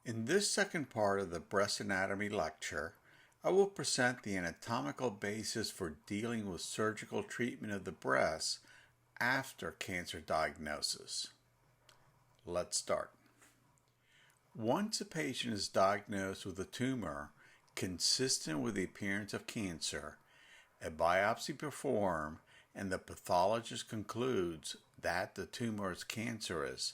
In this second part of the breast anatomy lecture, I will present the anatomical basis for dealing with surgical treatment of the breast after cancer diagnosis. Let's start. Once a patient is diagnosed with a tumor consistent with the appearance of cancer, a biopsy performed and the pathologist concludes that the tumor is cancerous,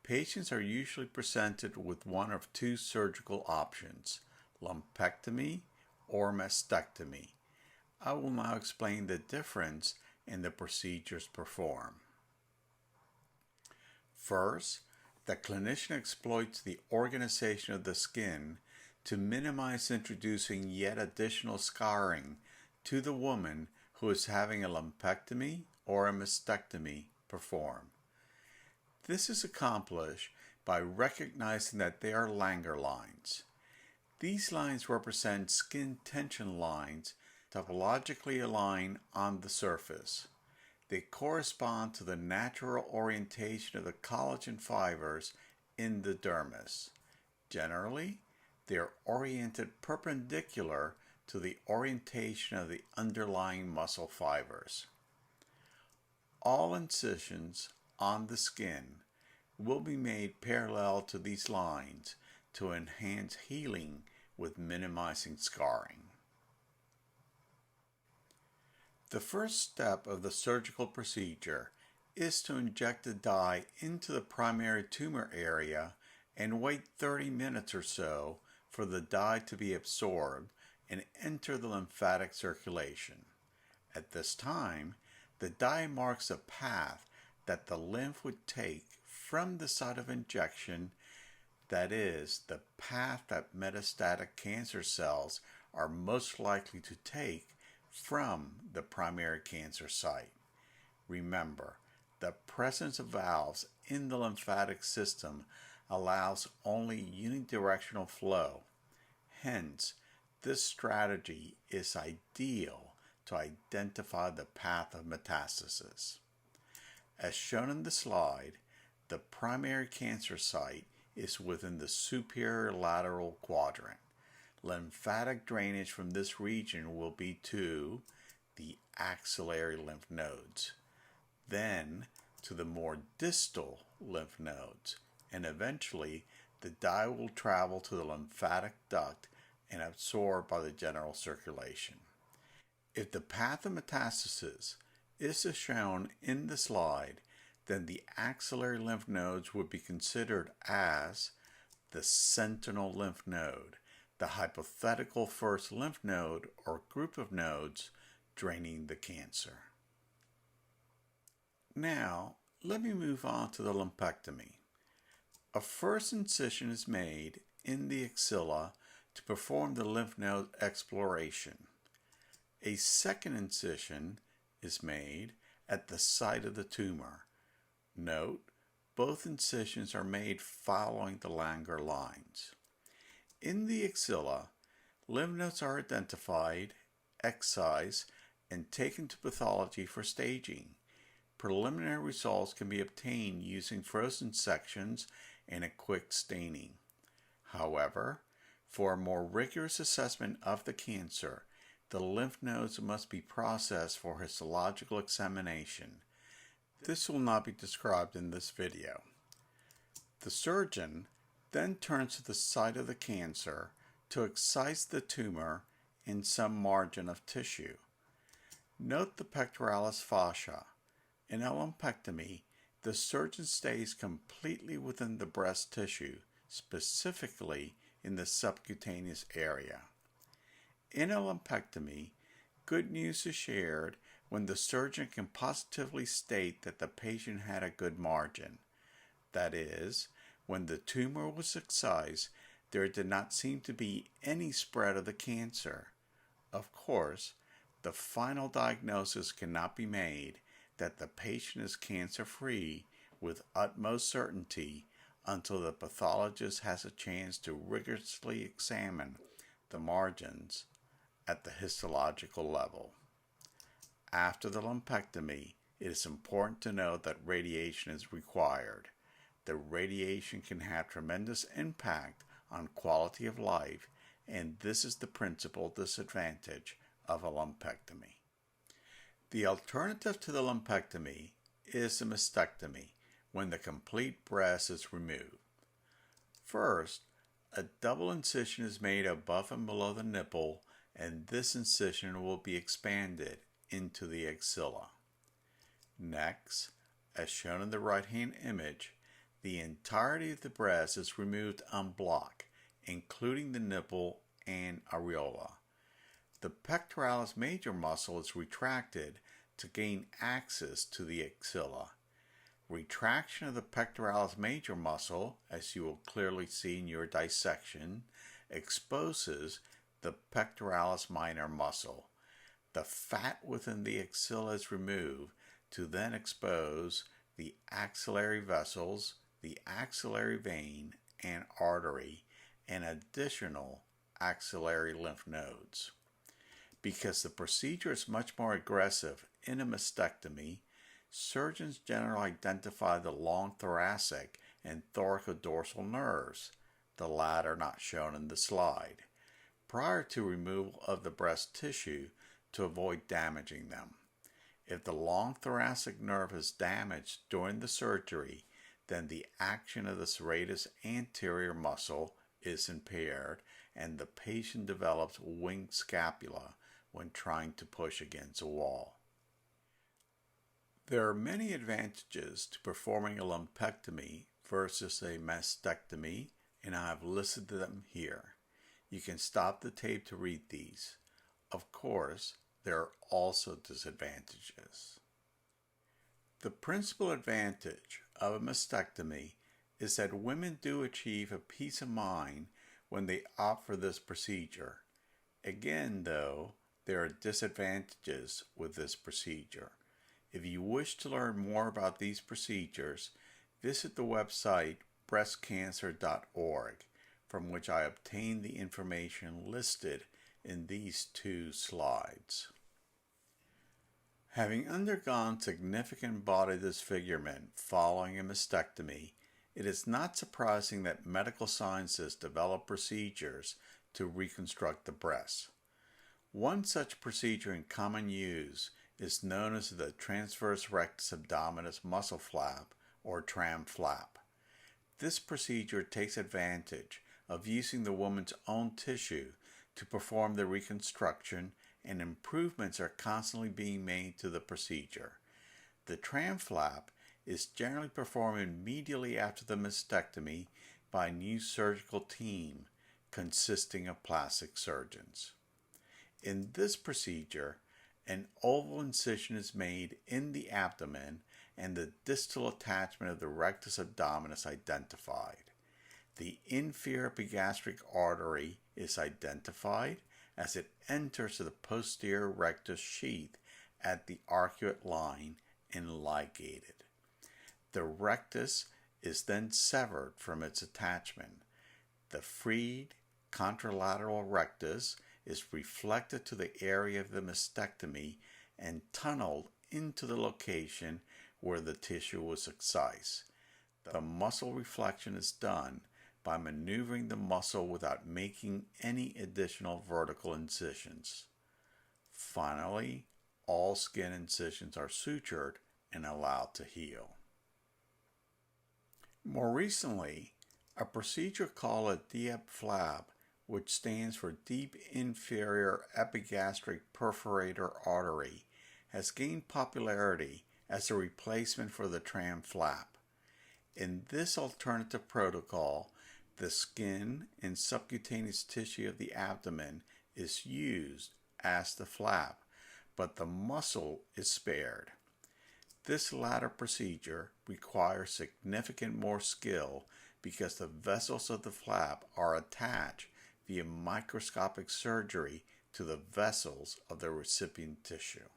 patients are usually presented with one of two surgical options, lumpectomy or mastectomy. I will now explain the difference in the procedures performed. First, the clinician exploits the organization of the skin to minimize introducing yet additional scarring to the woman who is having a lumpectomy or a mastectomy performed. This is accomplished by recognizing that they are Langer lines. These lines represent skin tension lines topologically aligned on the surface. They correspond to the natural orientation of the collagen fibers in the dermis. Generally, they are oriented perpendicular to the orientation of the underlying muscle fibers. All incisions on the skin will be made parallel to these lines to enhance healing with minimizing scarring. The first step of the surgical procedure is to inject the dye into the primary tumor area and wait 30 minutes or so for the dye to be absorbed and enter the lymphatic circulation. At this time, the dye marks a path that the lymph would take from the site of injection, that is, the path that metastatic cancer cells are most likely to take from the primary cancer site. Remember, the presence of valves in the lymphatic system allows only unidirectional flow. Hence, this strategy is ideal to identify the path of metastasis. As shown in the slide, the primary cancer site is within the superior lateral quadrant. Lymphatic drainage from this region will be to the axillary lymph nodes, then to the more distal lymph nodes, and eventually the dye will travel to the lymphatic duct and absorbed by the general circulation. If the path of metastasis is as shown in the slide, then the axillary lymph nodes would be considered as the sentinel lymph node, the hypothetical first lymph node or group of nodes draining the cancer. Now, let me move on to the lumpectomy. A first incision is made in the axilla to perform the lymph node exploration. A second incision is made at the site of the tumor. Note, both incisions are made following the Langer lines. In the axilla, lymph nodes are identified, excised, and taken to pathology for staging. Preliminary results can be obtained using frozen sections and a quick staining. However, for a more rigorous assessment of the cancer, the lymph nodes must be processed for histological examination. This will not be described in this video. The surgeon then turns to the site of the cancer to excise the tumor in some margin of tissue. Note the pectoralis fascia. In a lumpectomy, the surgeon stays completely within the breast tissue, specifically in the subcutaneous area. In a lumpectomy, good news is shared when the surgeon can positively state that the patient had a good margin. That is, when the tumor was excised, there did not seem to be any spread of the cancer. Of course, the final diagnosis cannot be made that the patient is cancer-free with utmost certainty until the pathologist has a chance to rigorously examine the margins at the histological level. After the lumpectomy, it is important to note that radiation is required. The radiation can have tremendous impact on quality of life, and this is the principal disadvantage of a lumpectomy. The alternative to the lumpectomy is a mastectomy, when the complete breast is removed. First, a double incision is made above and below the nipple, and this incision will be expanded into the axilla. Next, as shown in the right-hand image, the entirety of the breast is removed en bloc, including the nipple and areola. The pectoralis major muscle is retracted to gain access to the axilla. Retraction of the pectoralis major muscle, as you will clearly see in your dissection, exposes the pectoralis minor muscle. The fat within the axilla is removed to then expose the axillary vessels, the axillary vein and artery, and additional axillary lymph nodes. Because the procedure is much more aggressive in a mastectomy, surgeons generally identify the long thoracic and thoracodorsal nerves, the latter not shown in the slide, prior to removal of the breast tissue to avoid damaging them. If the long thoracic nerve is damaged during the surgery, then the action of the serratus anterior muscle is impaired and the patient develops winged scapula when trying to push against a wall. There are many advantages to performing a lumpectomy versus a mastectomy, and I have listed them here. You can stop the tape to read these. Of course, there are also disadvantages. The principal advantage of a mastectomy is that women do achieve a peace of mind when they opt for this procedure. Again, though, there are disadvantages with this procedure. If you wish to learn more about these procedures, visit the website breastcancer.org, from which I obtained the information listed in these two slides. Having undergone significant body disfigurement following a mastectomy, it is not surprising that medical scientists develop procedures to reconstruct the breast. One such procedure in common use is known as the transverse rectus abdominis muscle flap, or tram flap. This procedure takes advantage of using the woman's own tissue to perform the reconstruction, and improvements are constantly being made to the procedure. The tram flap is generally performed immediately after the mastectomy by a new surgical team consisting of plastic surgeons. In this procedure, an oval incision is made in the abdomen and the distal attachment of the rectus abdominis identified. The inferior epigastric artery is identified as it enters the posterior rectus sheath at the arcuate line and ligated. The rectus is then severed from its attachment. The freed contralateral rectus is reflected to the area of the mastectomy and tunneled into the location where the tissue was excised. The muscle reflection is done by maneuvering the muscle without making any additional vertical incisions. Finally, all skin incisions are sutured and allowed to heal. More recently, a procedure called a DIEP flap, which stands for Deep Inferior Epigastric Perforator Artery, has gained popularity as a replacement for the tram flap. In this alternative protocol, the skin and subcutaneous tissue of the abdomen is used as the flap, but the muscle is spared. This latter procedure requires significant more skill because the vessels of the flap are attached via microscopic surgery to the vessels of the recipient tissue.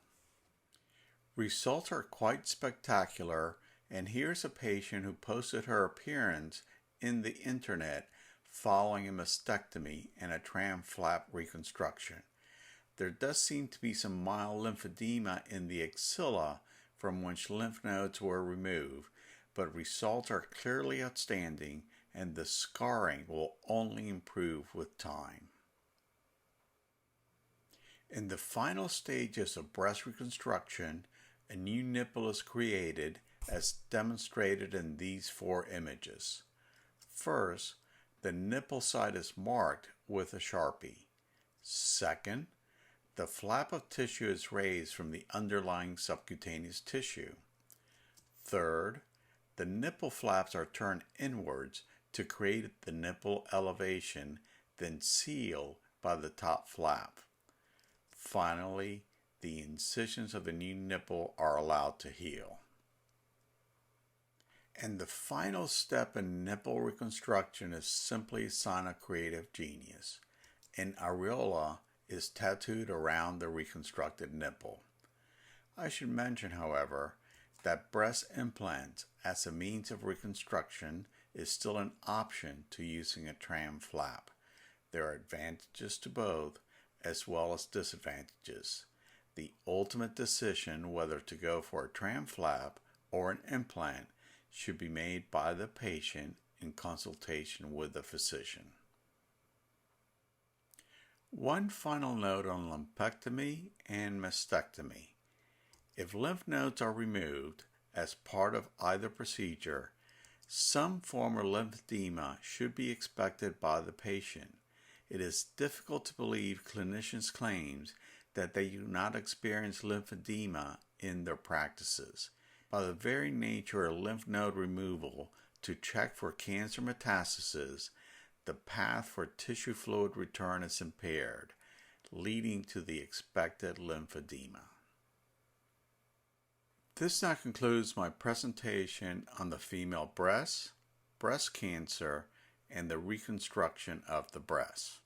Results are quite spectacular, and here's a patient who posted her appearance in the internet following a mastectomy and a tram flap reconstruction. There does seem to be some mild lymphedema in the axilla from which lymph nodes were removed, but results are clearly outstanding and the scarring will only improve with time. In the final stages of breast reconstruction, a new nipple is created as demonstrated in these 4 images. First, the nipple site is marked with a Sharpie. Second, the flap of tissue is raised from the underlying subcutaneous tissue. Third, the nipple flaps are turned inwards to create the nipple elevation, then sealed by the top flap. Finally, the incisions of the new nipple are allowed to heal. And the final step in nipple reconstruction is simply a sign of creative genius. An areola is tattooed around the reconstructed nipple. I should mention, however, that breast implants as a means of reconstruction is still an option to using a tram flap. There are advantages to both as well as disadvantages. The ultimate decision whether to go for a tram flap or an implant should be made by the patient in consultation with the physician. One final note on lumpectomy and mastectomy. If lymph nodes are removed as part of either procedure, some form of lymphedema should be expected by the patient. It is difficult to believe clinicians' claims that they do not experience lymphedema in their practices. By the very nature of lymph node removal to check for cancer metastasis, the path for tissue fluid return is impaired, leading to the expected lymphedema. This now concludes my presentation on the female breast, breast cancer, and the reconstruction of the breast.